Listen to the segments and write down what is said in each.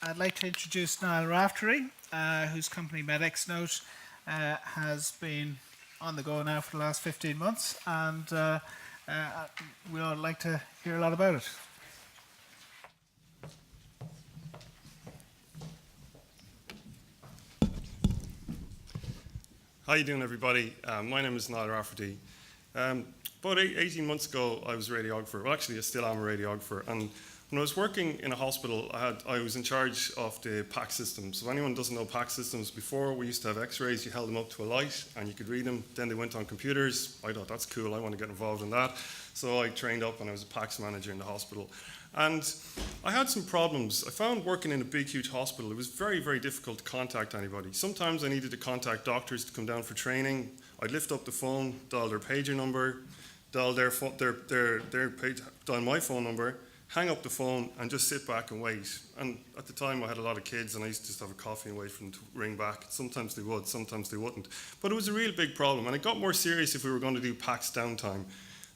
I'd like to introduce Niall Rafferty, whose company MedXNote has been on the go now for the last 15 months, and we would like to hear a lot about it. How you doing, everybody? My name is Niall Rafferty. About 18 months ago, I was a radiographer. Well, actually, I still am a radiographer. And when I was working in a hospital, I was in charge of the PAC systems. So if anyone doesn't know PAC systems, before we used to have X-rays. You held them up to a light, and you could read them. Then they went on computers. I thought, that's cool. I want to get involved in that. So I trained up, and I was a PACS manager in the hospital. And I had some problems. I found working in a big, huge hospital, it was very, very difficult to contact anybody. Sometimes I needed to contact doctors to come down for training. I'd lift up the phone, dial their pager number, dial dial my phone number, hang up the phone, and just sit back and wait. And at the time, I had a lot of kids, and I used to just have a coffee and wait for them to ring back. Sometimes they would, sometimes they wouldn't. But it was a real big problem, and it got more serious if we were going to do PACS downtime.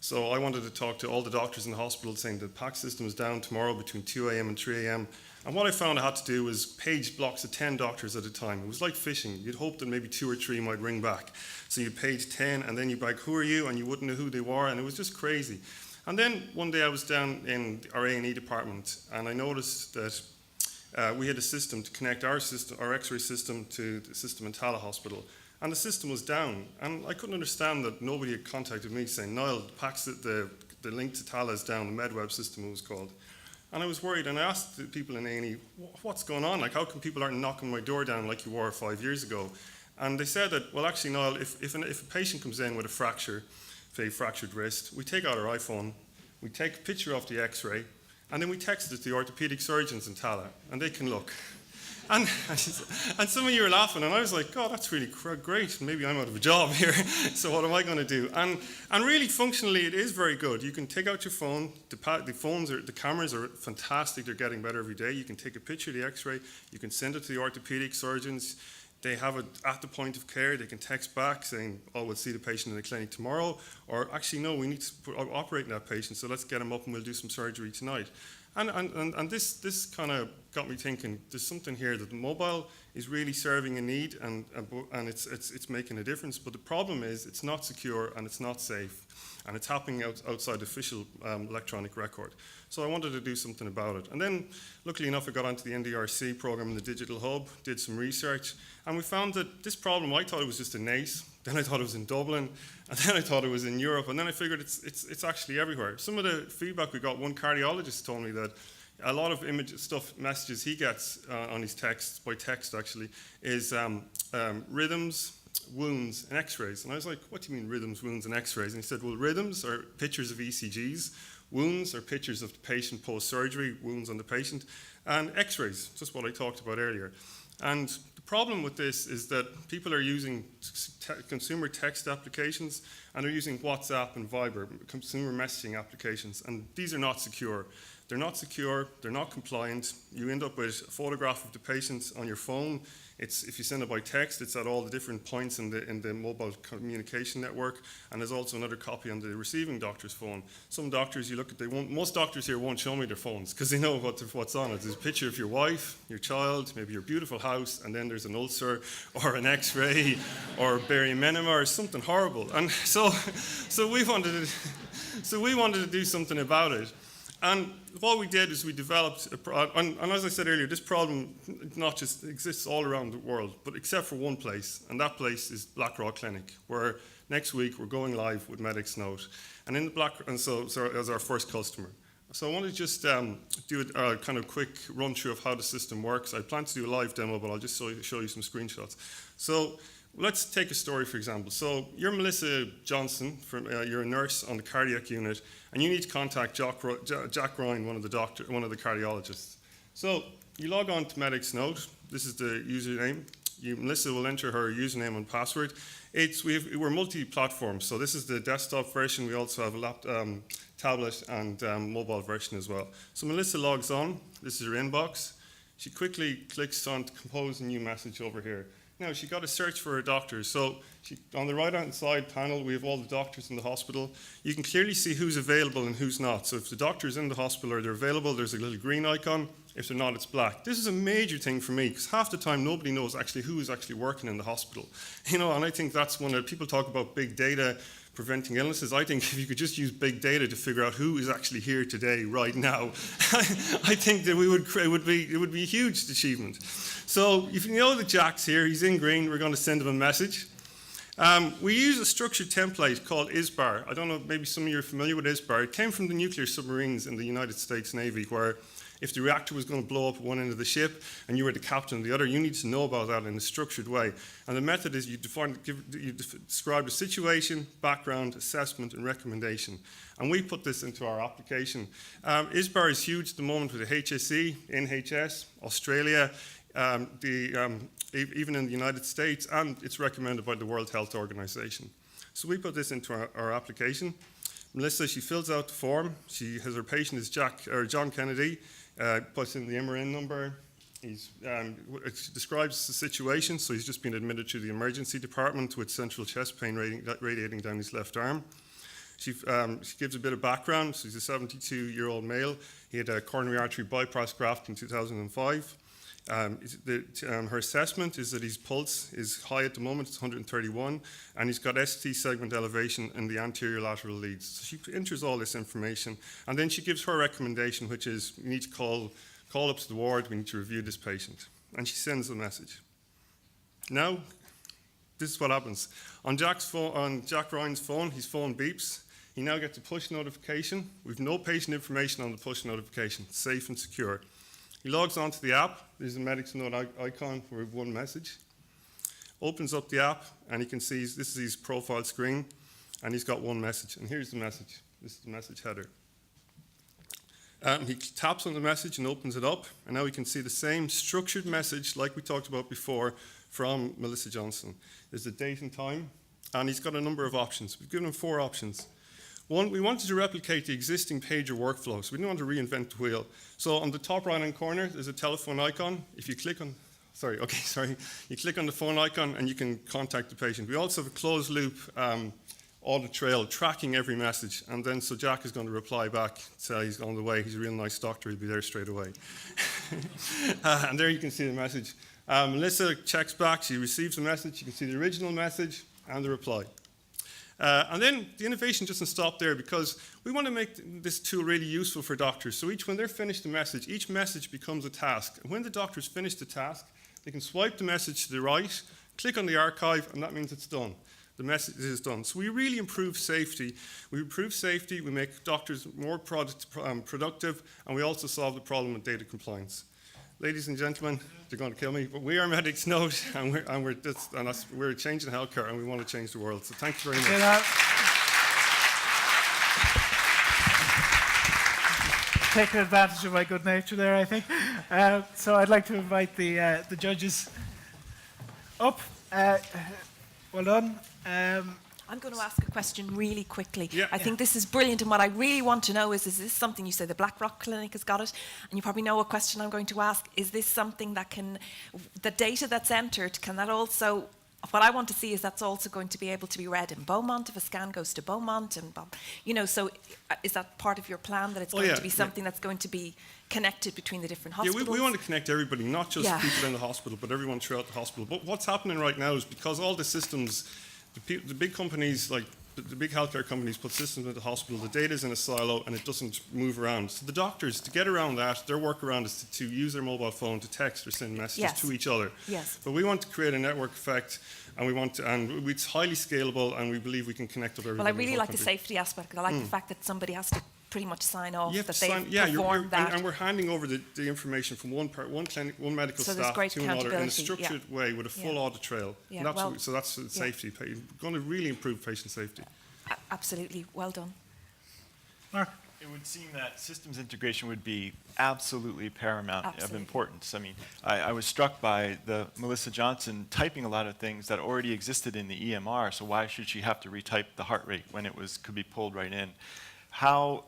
So I wanted to talk to all the doctors in the hospital saying the PAC system is down tomorrow between 2 a.m. and 3 a.m. And what I found I had to do was page blocks of 10 doctors at a time. It was like fishing. You'd hope that maybe 2 or 3 might ring back. So you'd page 10, and then you'd be like, who are you? And you wouldn't know who they were, and it was just crazy. And then one day I was down in our A&E department, and I noticed that we had a system to connect our X-ray system to the system in Tala Hospital. And the system was down, and I couldn't understand that nobody had contacted me saying, Niall, the link to Tala is down, the MedWeb system it was called. And I was worried, and I asked the people in A&E, what's going on? Like, how come people aren't knocking my door down like you were 5 years ago? And they said that, well, actually, Niall, if a patient comes in with a fracture, say a fractured wrist, we take out our iPhone, we take a picture of the X-ray, and then we text it to the orthopedic surgeons in Tala, and they can look. And some of you were laughing, and I was like, God, that's really great. Maybe I'm out of a job here, so what am I going to do? And really, functionally, it is very good. You can take out your phone. The cameras are fantastic. They're getting better every day. You can take a picture of the X-ray. You can send it to the orthopedic surgeons. They have it at the point of care. They can text back saying, oh, we'll see the patient in the clinic tomorrow. Or actually, no, we need to operate on that patient, so let's get him up and we'll do some surgery tonight. And this kind of got me thinking, there's something here that the mobile is really serving a need, and it's making a difference. But the problem is it's not secure and it's not safe, and it's happening outside official electronic record. So I wanted to do something about it. And then, luckily enough, I got onto the NDRC program in the Digital Hub, did some research, and we found that this problem, I thought it was just in NACE, then I thought it was in Dublin, and then I thought it was in Europe, and then I figured it's actually everywhere. Some of the feedback we got, one cardiologist told me that a lot of messages he gets on his texts, by text actually, is rhythms, wounds, and X-rays. And I was like, what do you mean rhythms, wounds, and X-rays? And he said, well, rhythms are pictures of ECGs, wounds are pictures of the patient post-surgery, wounds on the patient, and X-rays, just what I talked about earlier. And the problem with this is that people are using consumer text applications, and they're using WhatsApp and Viber, consumer messaging applications, and these are not secure. They're not secure, they're not compliant. You end up with a photograph of the patient on your phone. If you send it by text, it's at all the different points in the mobile communication network, and there's also another copy on the receiving doctor's phone. Some doctors, you look at, most doctors here won't show me their phones because they know what's on it. There's a picture of your wife, your child, maybe your beautiful house, and then there's an ulcer or an X-ray or barium enema or something horrible. And so we wanted to do something about it. And what we did is we developed, and as I said earlier, this problem not just exists all around the world, but except for one place, and that place is Blackrock Clinic, where next week we're going live with MedXNote, and so as our first customer. So I want to just do a kind of quick run through of how the system works. I plan to do a live demo, but I'll just show you some screenshots. So let's take a story, for example. So you're Melissa Johnson, you're a nurse on the cardiac unit, and you need to contact Jack Ryan, one of the cardiologists. So you log on to MedXNote. This is the username. Melissa will enter her username and password. We're multi-platform, so this is the desktop version. We also have a tablet and mobile version as well. So Melissa logs on. This is her inbox. She quickly clicks on to compose a new message over here. Now, she got to search for her doctors. So on the right-hand side panel, we have all the doctors in the hospital. You can clearly see who's available and who's not. So if the doctor's in the hospital or they're available, there's a little green icon. If they're not, it's black. This is a major thing for me, because half the time nobody knows actually who is actually working in the hospital. And I think that's when people talk about big data preventing illnesses. I think if you could just use big data to figure out who is actually here today, right now, I think that it would be a huge achievement. So if you know that Jack's here, he's in green, we're going to send him a message. We use a structured template called ISBAR. I don't know, maybe some of you are familiar with ISBAR. It came from the nuclear submarines in the United States Navy, where if the reactor was going to blow up at one end of the ship and you were the captain of the other, you need to know about that in a structured way. And the method is you describe the situation, background, assessment, and recommendation. And we put this into our application. ISBAR is huge at the moment with the HSE, NHS, Australia, even in the United States, and it's recommended by the World Health Organization. So we put this into our application. Melissa, she fills out the form. Her patient is John Kennedy, puts in the MRN number. It describes the situation, so he's just been admitted to the emergency department with central chest pain radiating down his left arm. She gives a bit of background. So he's a 72-year-old male. He had a coronary artery bypass graft in 2005. Her assessment is that his pulse is high at the moment, it's 131, and he's got ST segment elevation in the anterior lateral leads. So she enters all this information, and then she gives her recommendation, which is you need to call up to the ward, we need to review this patient. And she sends the message. Now, this is what happens. On Jack Ryan's phone, his phone beeps. He now gets a push notification. We've no patient information on the push notification. It's safe and secure. He logs onto the app. There's a MedXNote icon for one message. Opens up the app, and he can see this is his profile screen, and he's got one message. And here's the message. This is the message header. He taps on the message and opens it up, and now we can see the same structured message like we talked about before from Melissa Johnson. There's the date and time, and he's got a number of options. We've given him 4 options. One, we wanted to replicate the existing pager workflow, so we didn't want to reinvent the wheel. So on the top right-hand corner, there's a telephone icon. If you click on, you click on the phone icon and you can contact the patient. We also have a closed loop audit trail tracking every message, and then so Jack is going to reply back, say he's on the way, he's a real nice doctor, he'll be there straight away. And there you can see the message. Melissa checks back, she receives the message, you can see the original message and the reply. And then the innovation doesn't stop there, because we want to make this tool really useful for doctors. So when they're finished the message, each message becomes a task. And when the doctor's finished the task, they can swipe the message to the right, click on the archive, and that means it's done. The message is done. So we really improve safety. We make doctors more productive, and we also solve the problem with data compliance. Ladies and gentlemen, they're going to kill me, but we are MedXNote, and we're changing healthcare, and we want to change the world. So thank you very much. Taking advantage of my good nature there, I think. So I'd like to invite the judges up. Well done. I'm going to ask a question really quickly. Yeah. I think this is brilliant, and what I really want to know is this something, you say the Blackrock Clinic has got it, and you probably know what question I'm going to ask. Is this something that the data that's entered, can that also, what I want to see is that's also going to be able to be read in Beaumont if a scan goes to Beaumont, and so is that part of your plan, that it's going to be something that's going to be connected between the different hospitals? Yeah, we want to connect everybody, not just people in the hospital, but everyone throughout the hospital. But what's happening right now is because all the systems, the big companies, like the big healthcare companies, put systems into the hospital, the data's in a silo and it doesn't move around. So the doctors, to get around that, their workaround is to use their mobile phone to text or send messages to each other. Yes. But we want to create a network effect, and it's highly scalable, and we believe we can connect with everybody. Well, I really like the safety aspect. I like the fact that somebody has to pretty much sign off that they've performed that. And we're handing over the information from one medical staff to another in a structured way with a full audit trail. Yeah, and so that's safety. We're going to really improve patient safety. Absolutely, well done. Mark? It would seem that systems integration would be absolutely paramount of importance. I mean, I was struck by the Melissa Johnson typing a lot of things that already existed in the EMR, so why should she have to retype the heart rate when it could be pulled right in? How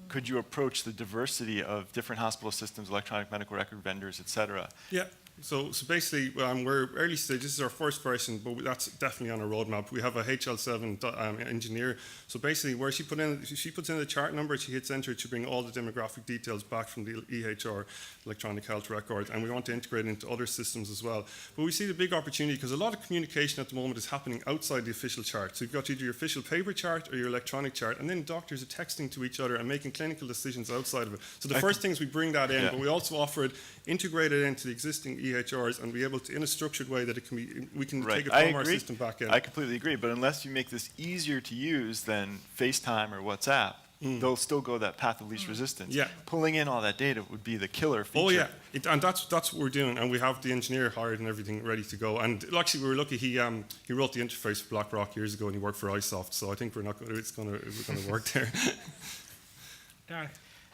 could you approach the diversity of different hospital systems, electronic medical record vendors, et cetera? Yeah. So basically, we're early stage. This is our first version, but that's definitely on our roadmap. We have a HL7 engineer. So basically, where she puts in the chart number, she hits enter, it should bring all the demographic details back from the EHR, electronic health record, and we want to integrate it into other systems as well. But we see the big opportunity because a lot of communication at the moment is happening outside the official chart. So you've got either your official paper chart or your electronic chart, and then doctors are texting to each other and making clinical decisions outside of it. So the first thing is we bring that in, but we also offer it integrated into the existing EHRs and be able to, in a structured way, that it can be, we can take it from our system back in. I completely agree, but unless you make this easier to use than FaceTime or WhatsApp, they'll still go that path of least resistance. Yeah. Pulling in all that data would be the killer feature. Oh yeah, and that's what we're doing, and we have the engineer hired and everything ready to go. And actually, we were lucky. He wrote the interface for BlackRock years ago, and he worked for iSoft. So I think we're going to work there. Derek.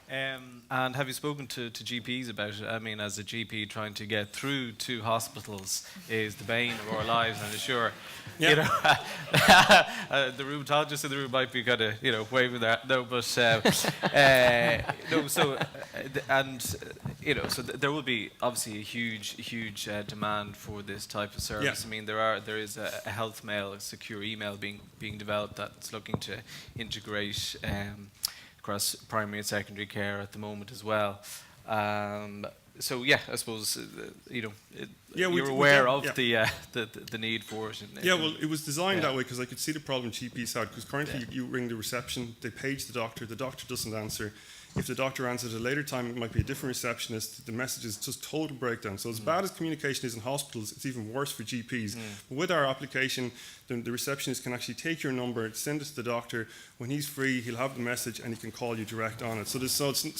And have you spoken to GPs about it? I mean, as a GP, trying to get through to hospitals is the bane of our lives, and sure, you know, the rheumatologist in the room might be kind of, you know, waving that. No, but no. So, you know, so there will be obviously a huge demand for this type of service. Yeah. I mean, there is a health mail, a secure email being developed that's looking to integrate. Across primary and secondary care at the moment as well. So yeah, I suppose you know you're aware of the need for it. Well, it was designed that way because I could see the problem GPs had. Because currently you ring the reception, they page the doctor doesn't answer. If the doctor answers at a later time, it might be a different receptionist. The message is just total breakdown. So as bad as communication is in hospitals, it's even worse for GPs. But with our application, the receptionist can actually take your number, send it to the doctor. When he's free, he'll have the message and he can call you direct on it. So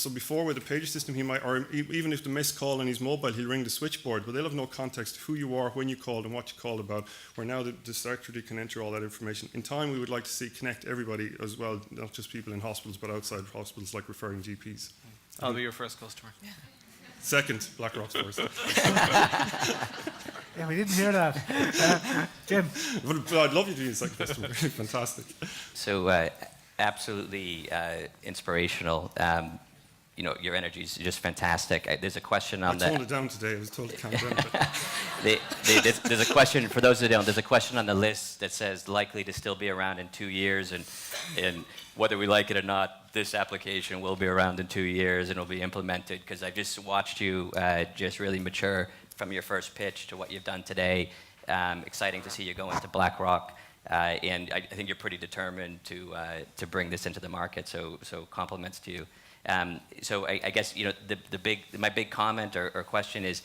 before with the pager system, he might, or even if the missed call on his mobile, he'll ring the switchboard, but they'll have no context who you are, when you called, and what you called about. Where now the secretary can enter all that information. In time, we would like to see connect everybody as well, not just people in hospitals, but outside hospitals, like referring GPs. I'll be your first customer. Yeah. Second, BlackRock's first. Yeah, we didn't hear that. Jim. But I'd love you to be the second customer. Fantastic. So absolutely inspirational. You know, your energy is just fantastic. There's a question on I toned it down today. I was told to calm down. There's a question, for those that don't, there's a question on the list that says likely to still be around in 2 years, and whether we like it or not, this application will be around in 2 years and will be implemented, because I just watched you just really mature from your first pitch to what you've done today. Exciting to see you go into BlackRock. And I think you're pretty determined to bring this into the market, so compliments to you. So I guess, you know, my big comment or question is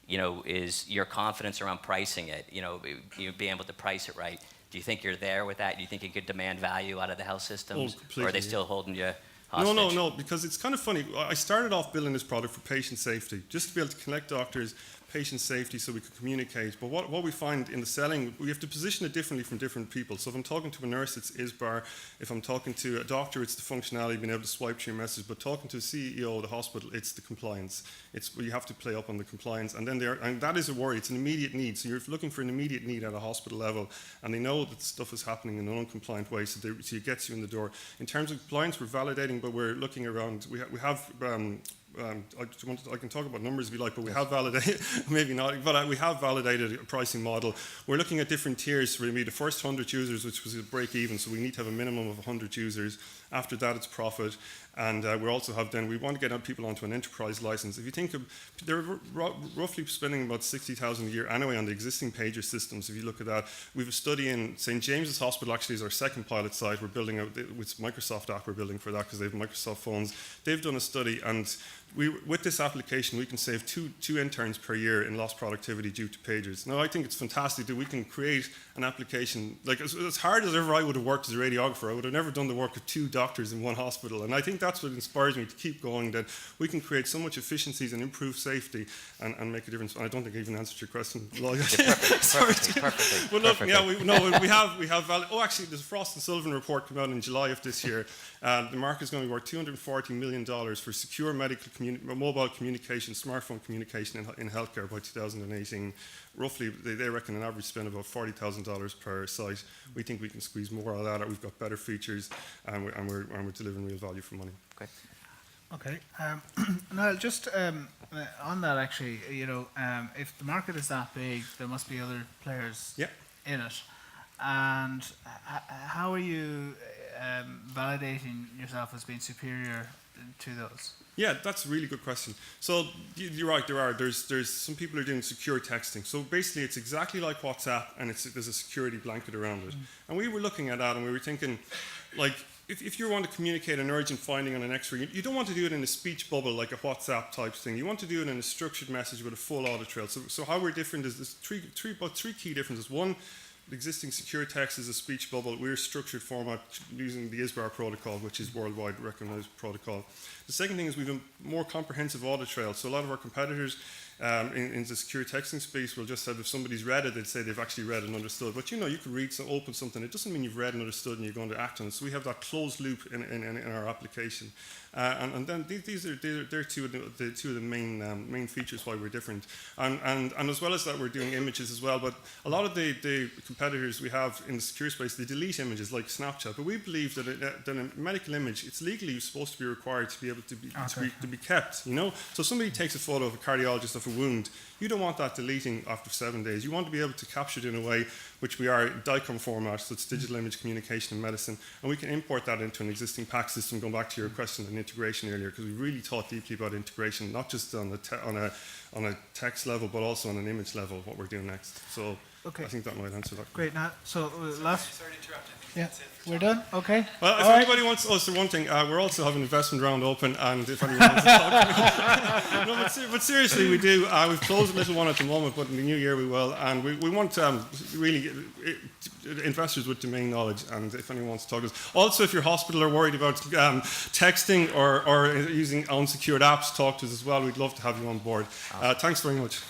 you know, is your confidence around pricing it, you know, being able to price it right. Do you think you're there with that? Do you think you could demand value out of the health systems? Or are they still holding you hostage? No, because it's kind of funny. I started off building this product for patient safety, just to be able to connect doctors, patient safety, so we could communicate. But what we find in the selling, we have to position it differently from different people. So if I'm talking to a nurse, it's ISBAR. If I'm talking to a doctor, it's the functionality, being able to swipe to your message. But talking to a CEO of the hospital, it's the compliance. You have to play up on the compliance. And then and that is a worry. It's an immediate need. So you're looking for an immediate need at a hospital level. And they know that stuff is happening in an uncompliant way, so it gets you in the door. In terms of compliance, we're validating, but we're looking around. We have I can talk about numbers if you like, but we have validated, maybe not, but we have validated a pricing model. We're looking at different tiers for maybe the first 100 users, which was a break even, so we need to have a minimum of 100 users. After that, it's profit. And we also have we want to get people onto an enterprise license. If you think of, they're roughly spending about 60,000 a year anyway on the existing pager systems. If you look at that, we have a study in St. James's Hospital, actually is our second pilot site. We're building out, with Microsoft app we're building for that because they have Microsoft phones. They've done a study, and with this application, we can save two interns per year in lost productivity due to pagers. Now, I think it's fantastic that we can create an application, like as hard as ever I would have worked as a radiographer, I would have never done the work of 2 doctors in one hospital. And I think that's what inspires me to keep going, that we can create so much efficiencies and improve safety and make a difference. And I don't think I even answered your question. Perfectly. But look, yeah, we have actually, there's a Frost and Sullivan report come out in July of this year. The market is going to be worth $240 million for secure mobile communication, smartphone communication in healthcare by 2018. Roughly, they reckon an average spend of about $40,000 per site. We think we can squeeze more out of that. We've got better features, and we're delivering real value for money. Okay. Okay. Niall, just on that, actually, if the market is that big, there must be other players Yeah. in it. And how are you validating yourself as being superior to those? Yeah, that's a really good question. So you're right, there's some people who are doing secure texting. So basically it's exactly like WhatsApp, and there's a security blanket around it. And we were looking at that and we were thinking, like, if you want to communicate an urgent finding on an X-ray, you don't want to do it in a speech bubble like a WhatsApp type thing. You want to do it in a structured message with a full audit trail. So how we're different is there's three key differences. One, the existing secure text is a speech bubble. We're structured format using the ISBAR protocol, which is worldwide recognized protocol. The second thing is we have a more comprehensive audit trail. So a lot of our competitors in the secure texting space will just have, if somebody's read it, they'd say they've actually read and understood. But you could read, open something. It doesn't mean you've read and understood and you're going to act on it. So we have that closed loop in our application. And then they're two of the main features why we're different. And as well as that, we're doing images as well. But a lot of the competitors we have in the secure space, they delete images like Snapchat. But we believe that a medical image, it's legally supposed to be required to be able to be kept. So if somebody takes a photo of a cardiologist of a wound, you don't want that deleting after 7 days. You want to be able to capture it in a way which we are DICOM format, so it's digital image communication in medicine, and we can import that into an existing PAC system. Going back to your question on integration earlier, because we really thought deeply about integration, not just on a text level, but also on an image level. What we're doing next. So okay. I think that might answer that. Great. Now, so last. Sorry to interrupt. Yeah, we're done. Okay. Well, if anybody wants, so one thing, we're also having an investment round open, and if anyone wants to talk to me, no, but seriously, we do. We've closed a little one at the moment, but in the new year we will, and we want really investors with domain knowledge, and if anyone wants to talk to us. Also, if your hospital are worried about texting or using unsecured apps, talk to us as well. We'd love to have you on board. Thanks very much.